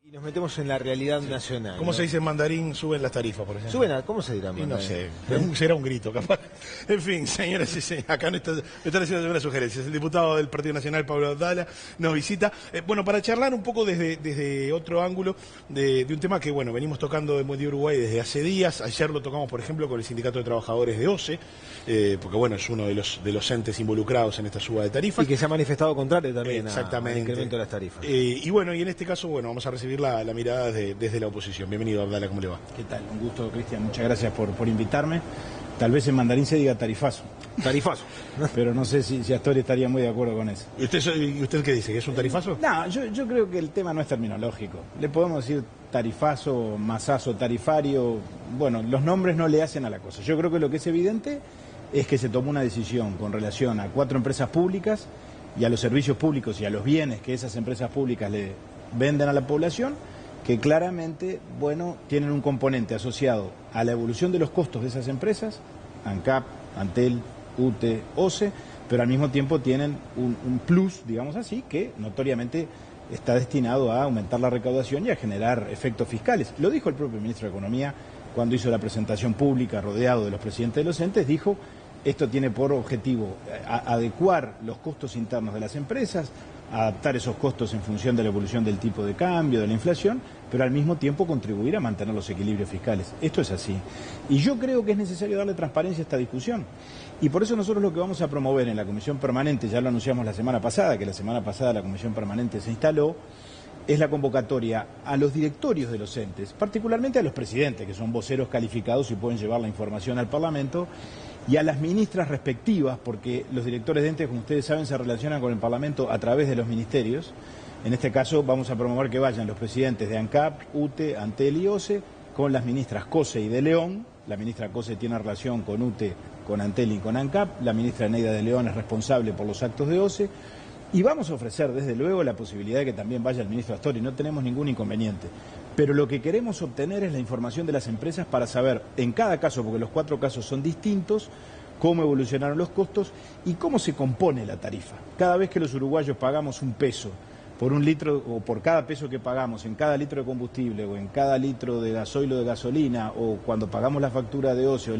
Y nos metemos en la realidad nacional. ¿Cómo se dice en mandarín? Suben las tarifas, por ejemplo. ¿Suben ¿Cómo se dirá en mandarín? No sé, será un grito, capaz. En fin, señoras y señores, acá me están haciendo unas sugerencias. El diputado del Partido Nacional, Pablo Abdala, nos visita. Bueno, para charlar un poco desde otro ángulo de un tema que, bueno, venimos tocando en Buen Día Uruguay desde hace días. Ayer lo tocamos, por ejemplo, con el Sindicato de Trabajadores de OCE, porque, bueno, es uno de los entes involucrados en esta suba de tarifas. Y que se ha manifestado contrario también al incremento de las tarifas. Y bueno, y en este caso, bueno, vamos a recibir la mirada desde la oposición. Bienvenido, Abdala, ¿cómo le va? ¿Qué tal? Un gusto, Cristian. Muchas gracias por invitarme. Tal vez en mandarín se diga tarifazo. Tarifazo. Pero no sé si Astori estaría muy de acuerdo con eso. ¿Y usted qué dice? ¿Que es un tarifazo? No, yo creo que el tema no es terminológico. Le podemos decir tarifazo, masazo tarifario. Bueno, los nombres no le hacen a la cosa. Yo creo que lo que es evidente es que se tomó una decisión con relación a 4 empresas públicas y a los servicios públicos y a los bienes que esas empresas públicas le venden a la población, que claramente, bueno, tienen un componente asociado a la evolución de los costos de esas empresas, ANCAP, Antel, UTE, OCE, pero al mismo tiempo tienen un plus, digamos así, que notoriamente está destinado a aumentar la recaudación y a generar efectos fiscales. Lo dijo el propio ministro de Economía cuando hizo la presentación pública, rodeado de los presidentes de los entes, dijo: esto tiene por objetivo adecuar los costos internos de las empresas, adaptar esos costos en función de la evolución del tipo de cambio, de la inflación, pero al mismo tiempo contribuir a mantener los equilibrios fiscales. Esto es así. Y yo creo que es necesario darle transparencia a esta discusión. Y por eso nosotros lo que vamos a promover en la Comisión Permanente, ya lo anunciamos la semana pasada, que la semana pasada la Comisión Permanente se instaló, es la convocatoria a los directorios de los entes, particularmente a los presidentes, que son voceros calificados y pueden llevar la información al Parlamento, y a las ministras respectivas, porque los directores de entes, como ustedes saben, se relacionan con el Parlamento a través de los ministerios. En este caso vamos a promover que vayan los presidentes de ANCAP, UTE, Antel y OCE, con las ministras Cose y de León. La ministra Cose tiene relación con UTE, con Antel y con ANCAP. La ministra Eneida de León es responsable por los actos de OCE. Y vamos a ofrecer, desde luego, la posibilidad de que también vaya el ministro Astori, no tenemos ningún inconveniente. Pero lo que queremos obtener es la información de las empresas para saber, en cada caso, porque los 4 casos son distintos, cómo evolucionaron los costos y cómo se compone la tarifa. Cada vez que los uruguayos pagamos un peso por un litro, o por cada peso que pagamos en cada litro de combustible o en cada litro de gasoil o de gasolina, o cuando pagamos la factura de OCE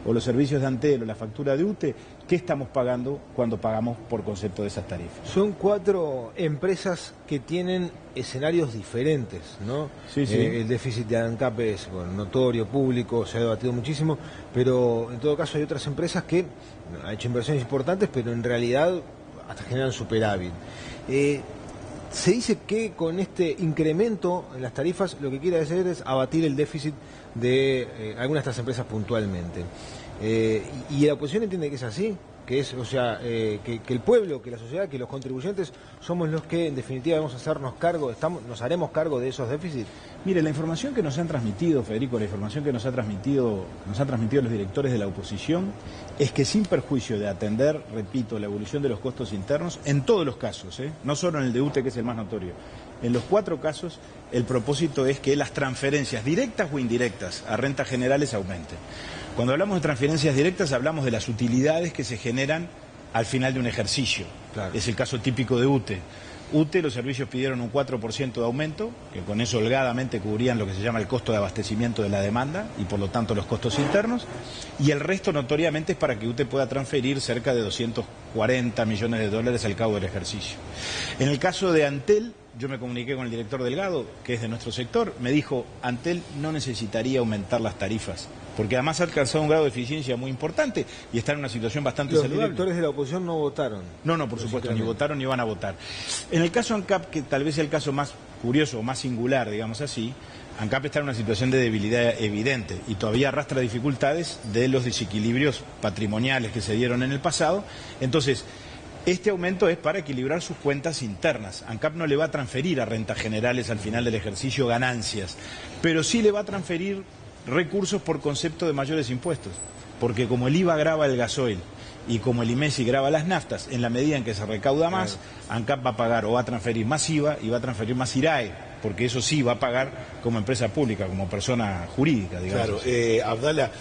o los servicios de Antel o la factura de UTE, ¿qué estamos pagando cuando pagamos por concepto de esas tarifas? Son 4 empresas que tienen escenarios diferentes, ¿no? Sí, sí. El déficit de ANCAP es notorio, público, se ha debatido muchísimo, pero en todo caso hay otras empresas que han hecho inversiones importantes, pero en realidad hasta generan superávit. Se dice que con este incremento en las tarifas lo que quiere hacer es abatir el déficit de algunas de estas empresas puntualmente. Y la oposición entiende que es así, que es, o sea, que el pueblo, que la sociedad, que los contribuyentes somos los que en definitiva debemos hacernos cargo, nos haremos cargo de esos déficits. Mire, la información que nos han transmitido, Federico, la información que nos han transmitido los directores de la oposición, es que sin perjuicio de atender, repito, la evolución de los costos internos, en todos los casos, no solo en el de UTE, que es el más notorio, en los 4 casos, el propósito es que las transferencias directas o indirectas a rentas generales aumenten. Cuando hablamos de transferencias directas, hablamos de las utilidades que se generan al final de un ejercicio. Claro. Es el caso típico de UTE. UTE, los servicios pidieron un 4% de aumento, que con eso holgadamente cubrían lo que se llama el costo de abastecimiento de la demanda y por lo tanto los costos internos, y el resto notoriamente es para que UTE pueda transferir cerca de 240 millones de dólares al cabo del ejercicio. En el caso de Antel, yo me comuniqué con el director Delgado, que es de nuestro sector, me dijo: Antel no necesitaría aumentar las tarifas, porque además ha alcanzado un grado de eficiencia muy importante y está en una situación bastante saludable. Los directores de la oposición no votaron. No, por supuesto, ni votaron ni van a votar. En el caso ANCAP, que tal vez sea el caso más curioso o más singular, digamos así, ANCAP está en una situación de debilidad evidente y todavía arrastra dificultades de los desequilibrios patrimoniales que se dieron en el pasado. Entonces, este aumento es para equilibrar sus cuentas internas. ANCAP no le va a transferir a rentas generales al final del ejercicio ganancias, pero sí le va a transferir recursos por concepto de mayores impuestos, porque como el IVA grava el gasoil y como el IMESI grava las naftas, en la medida en que se recauda más, ANCAP va a pagar o va a transferir más IVA y va a transferir más IRAE. porque eso sí va a pagar como empresa pública, como persona jurídica, digamos. Claro, Abdala,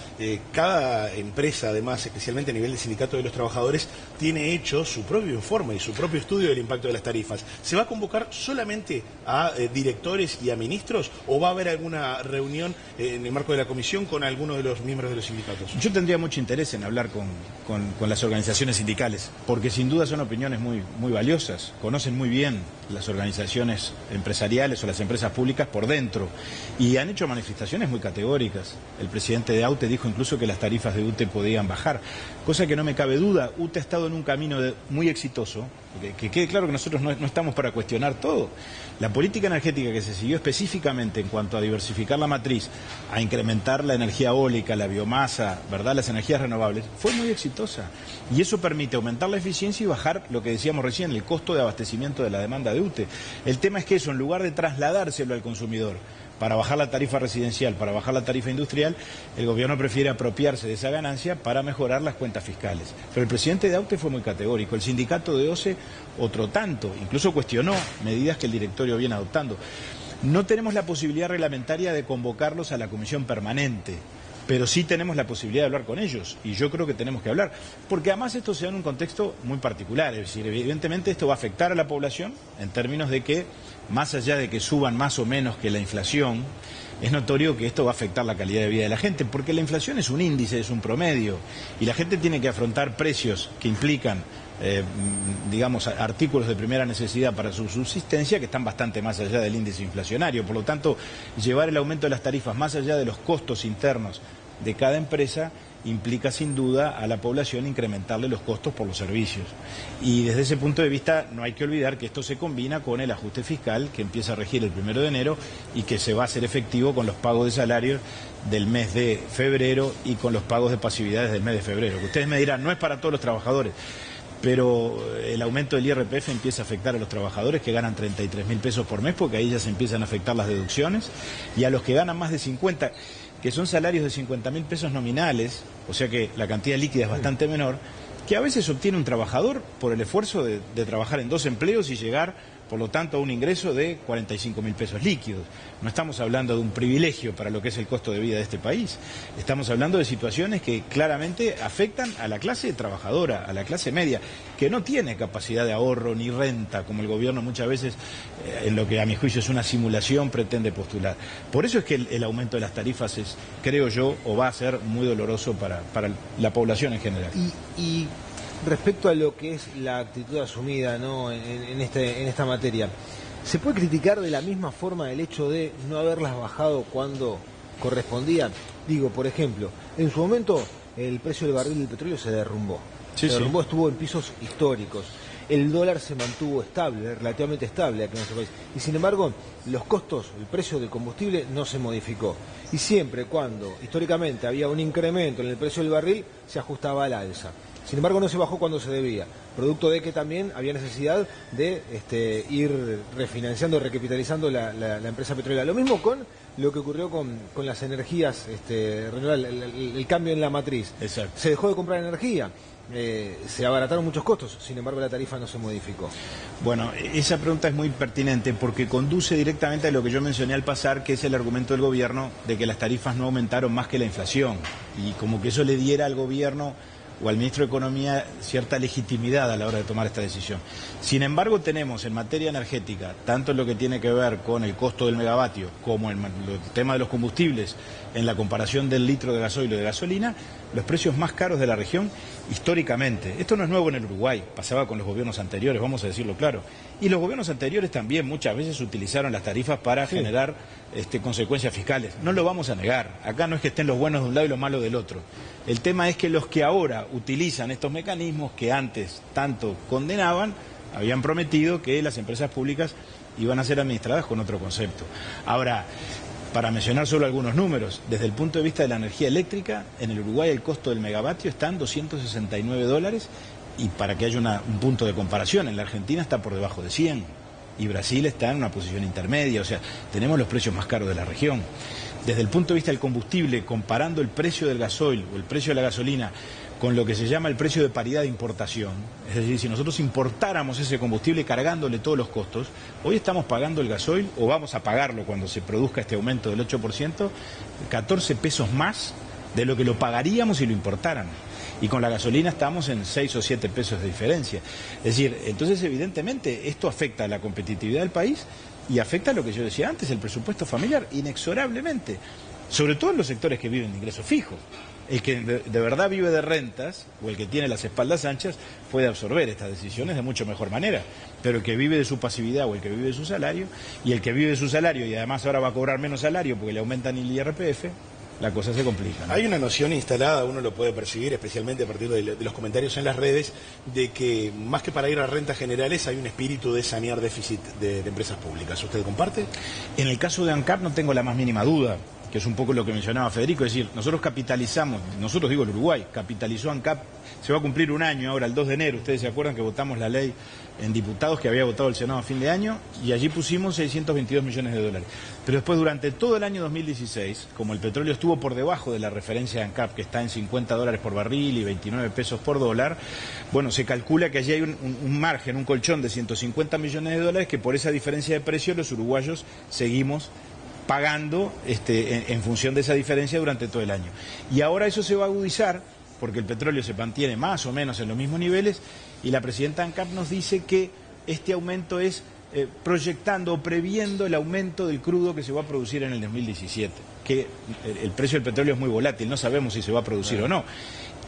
cada empresa, además, especialmente a nivel de sindicato de los trabajadores, tiene hecho su propio informe y su propio estudio del impacto de las tarifas. ¿Se va a convocar solamente a directores y a ministros o va a haber alguna reunión en el marco de la comisión con alguno de los miembros de los sindicatos? Yo tendría mucho interés en hablar con las organizaciones sindicales, porque sin duda son opiniones muy valiosas, conocen muy bien las organizaciones empresariales o las empresas públicas por dentro y han hecho manifestaciones muy categóricas. El presidente de AUTE dijo incluso que las tarifas de UTE podían bajar, cosa que no me cabe duda. UTE ha estado en un camino muy exitoso, que quede claro que nosotros no estamos para cuestionar todo. La política energética que se siguió específicamente en cuanto a diversificar la matriz, a incrementar la energía eólica, la biomasa, ¿verdad?, las energías renovables, fue muy exitosa. Y eso permite aumentar la eficiencia y bajar, lo que decíamos recién, el costo de abastecimiento de la demanda de UTE. El tema es que eso, en lugar de trasladárselo al consumidor, para bajar la tarifa residencial, para bajar la tarifa industrial, el gobierno prefiere apropiarse de esa ganancia para mejorar las cuentas fiscales. Pero el presidente de AUTE fue muy categórico, el sindicato de OCE otro tanto, incluso cuestionó medidas que el directorio viene adoptando. No tenemos la posibilidad reglamentaria de convocarlos a la comisión permanente, pero sí tenemos la posibilidad de hablar con ellos, y yo creo que tenemos que hablar, porque además esto se da en un contexto muy particular, es decir, evidentemente esto va a afectar a la población en términos de que, más allá de que suban más o menos que la inflación, es notorio que esto va a afectar la calidad de vida de la gente, porque la inflación es un índice, es un promedio, y la gente tiene que afrontar precios que implican, digamos, artículos de primera necesidad para su subsistencia que están bastante más allá del índice inflacionario. Por lo tanto, llevar el aumento de las tarifas más allá de los costos internos de cada empresa implica sin duda a la población incrementarle los costos por los servicios. Y desde ese punto de vista no hay que olvidar que esto se combina con el ajuste fiscal que empieza a regir el 1 de enero y que se va a hacer efectivo con los pagos de salarios del mes de febrero y con los pagos de pasividades del mes de febrero. Que ustedes me dirán, no es para todos los trabajadores, pero el aumento del IRPF empieza a afectar a los trabajadores que ganan 33.000 pesos por mes, porque ahí ya se empiezan a afectar las deducciones, y a los que ganan más de 50, que son salarios de 50.000 pesos nominales, o sea que la cantidad líquida es bastante menor, que a veces obtiene un trabajador por el esfuerzo de trabajar en 2 empleos y llegar, por lo tanto, a un ingreso de 45.000 pesos líquidos. No estamos hablando de un privilegio para lo que es el costo de vida de este país. Estamos hablando de situaciones que claramente afectan a la clase trabajadora, a la clase media, que no tiene capacidad de ahorro ni renta, como el gobierno muchas veces, en lo que a mi juicio es una simulación, pretende postular. Por eso es que el aumento de las tarifas es, creo yo, o va a ser muy doloroso para la población en general. Y respecto a lo que es la actitud asumida, ¿no?, en esta materia, ¿se puede criticar de la misma forma el hecho de no haberlas bajado cuando correspondía? Digo, por ejemplo, en su momento el precio del barril del petróleo se derrumbó. Estuvo en pisos históricos. El dólar se mantuvo estable, relativamente estable aquí en nuestro país. Y sin embargo, los costos, el precio del combustible no se modificó. Y siempre cuando históricamente había un incremento en el precio del barril, se ajustaba al alza. Sin embargo, no se bajó cuando se debía, producto de que también había necesidad de ir refinanciando, recapitalizando la empresa petrolera. Lo mismo con lo que ocurrió con las energías renovables, el cambio en la matriz. Exacto. Se dejó de comprar energía, se abarataron muchos costos, sin embargo la tarifa no se modificó. Bueno, esa pregunta es muy pertinente porque conduce directamente a lo que yo mencioné al pasar, que es el argumento del gobierno de que las tarifas no aumentaron más que la inflación, y como que eso le diera al gobierno o al ministro de Economía cierta legitimidad a la hora de tomar esta decisión. Sin embargo, tenemos en materia energética, tanto en lo que tiene que ver con el costo del megavatio, como en el tema de los combustibles, en la comparación del litro de gasoil o de gasolina, los precios más caros de la región históricamente. Esto no es nuevo en el Uruguay, pasaba con los gobiernos anteriores, vamos a decirlo claro. Y los gobiernos anteriores también muchas veces utilizaron las tarifas para generar consecuencias fiscales. No lo vamos a negar. Acá no es que estén los buenos de un lado y los malos del otro. El tema es que los que ahora utilizan estos mecanismos que antes tanto condenaban, habían prometido que las empresas públicas iban a ser administradas con otro concepto. Ahora, para mencionar solo algunos números, desde el punto de vista de la energía eléctrica, en el Uruguay el costo del megavatio está en $269, y para que haya un punto de comparación, en la Argentina está por debajo de 100, y Brasil está en una posición intermedia, o sea, tenemos los precios más caros de la región. Desde el punto de vista del combustible, comparando el precio del gasoil o el precio de la gasolina con lo que se llama el precio de paridad de importación. Es decir, si nosotros importáramos ese combustible cargándole todos los costos, hoy estamos pagando el gasoil, o vamos a pagarlo cuando se produzca este aumento del 8%, 14 pesos más de lo que lo pagaríamos si lo importáramos. Y con la gasolina estamos en 6 o 7 pesos de diferencia. Es decir, entonces evidentemente esto afecta a la competitividad del país y afecta a lo que yo decía antes, el presupuesto familiar, inexorablemente. Sobre todo en los sectores que viven de ingresos fijos. El que de verdad vive de rentas, o el que tiene las espaldas anchas, puede absorber estas decisiones de mucho mejor manera. Pero el que vive de su pasividad o el que vive de su salario, y el que vive de su salario y además ahora va a cobrar menos salario porque le aumentan el IRPF, la cosa se complica, ¿no? Hay una noción instalada, uno lo puede percibir, especialmente a partir de los comentarios en las redes, de que más que para ir a rentas generales hay un espíritu de sanear déficit de empresas públicas. ¿Usted comparte? En el caso de ANCAP no tengo la más mínima duda, que es un poco lo que mencionaba Federico, es decir, nosotros capitalizamos, nosotros digo el Uruguay, capitalizó ANCAP, se va a cumplir un año ahora, el 2 de enero, ustedes se acuerdan que votamos la ley en diputados que había votado el Senado a fin de año, y allí pusimos 622 millones de dólares. Pero después, durante todo el año 2016, como el petróleo estuvo por debajo de la referencia de ANCAP, que está en $50 por barril y 29 pesos por dólar, bueno, se calcula que allí hay un margen, un colchón de 150 millones de dólares, que por esa diferencia de precio los uruguayos seguimos pagando en función de esa diferencia durante todo el año. Y ahora eso se va a agudizar, porque el petróleo se mantiene más o menos en los mismos niveles, y la presidenta ANCAP nos dice que este aumento es proyectando o previendo el aumento del crudo que se va a producir en el 2017, que el precio del petróleo es muy volátil, no sabemos si se va a producir o no.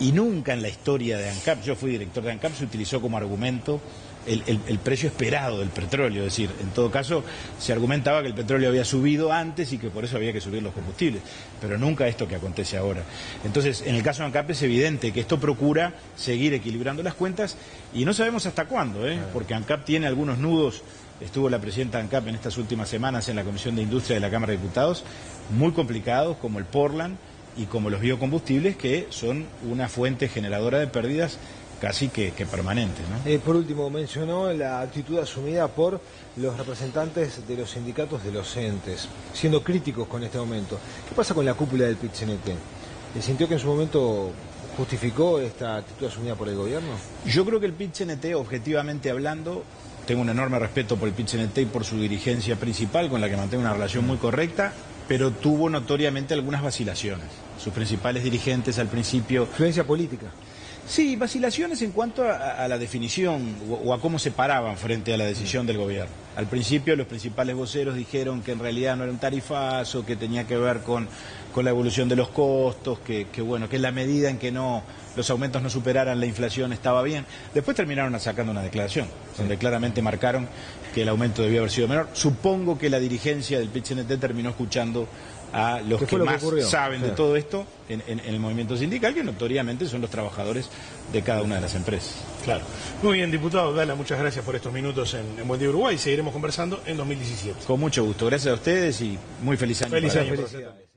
Y nunca en la historia de ANCAP, yo fui director de ANCAP, se utilizó como argumento el precio esperado del petróleo. Es decir, en todo caso se argumentaba que el petróleo había subido antes y que por eso había que subir los combustibles, pero nunca esto que acontece ahora. Entonces, en el caso de ANCAP es evidente que esto procura seguir equilibrando las cuentas y no sabemos hasta cuándo, porque ANCAP tiene algunos nudos. Estuvo la presidenta ANCAP en estas últimas semanas en la Comisión de Industria de la Cámara de Diputados, muy complicados, como el Portland y como los biocombustibles, que son una fuente generadora de pérdidas casi que permanente, ¿no? Por último, mencionó la actitud asumida por los representantes de los sindicatos de los entes, siendo críticos con este aumento. ¿Qué pasa con la cúpula del PIT-CNT? ¿Sintió que en su momento justificó esta actitud asumida por el gobierno? Yo creo que el PIT-CNT, objetivamente hablando, tengo un enorme respeto por el PIT-CNT y por su dirigencia principal, con la que mantengo una relación muy correcta, pero tuvo notoriamente algunas vacilaciones. Sus principales dirigentes al principio... ¿Influencia política? Sí, vacilaciones en cuanto a la definición o a cómo se paraban frente a la decisión del gobierno. Al principio los principales voceros dijeron que en realidad no era un tarifazo, que tenía que ver con la evolución de los costos, que bueno, que en la medida en que los aumentos no superaran la inflación estaba bien. Después terminaron sacando una declaración, donde claramente marcaron que el aumento debía haber sido menor. Supongo que la dirigencia del PIT-CNT terminó escuchando a los que más saben de todo esto en el movimiento sindical, que notoriamente son los trabajadores de cada una de las empresas. Claro. Muy bien, diputado Dala, muchas gracias por estos minutos en Buen Día Uruguay. Seguiremos conversando en 2017. Con mucho gusto. Gracias a ustedes y muy feliz año. Feliz año. Felicidades.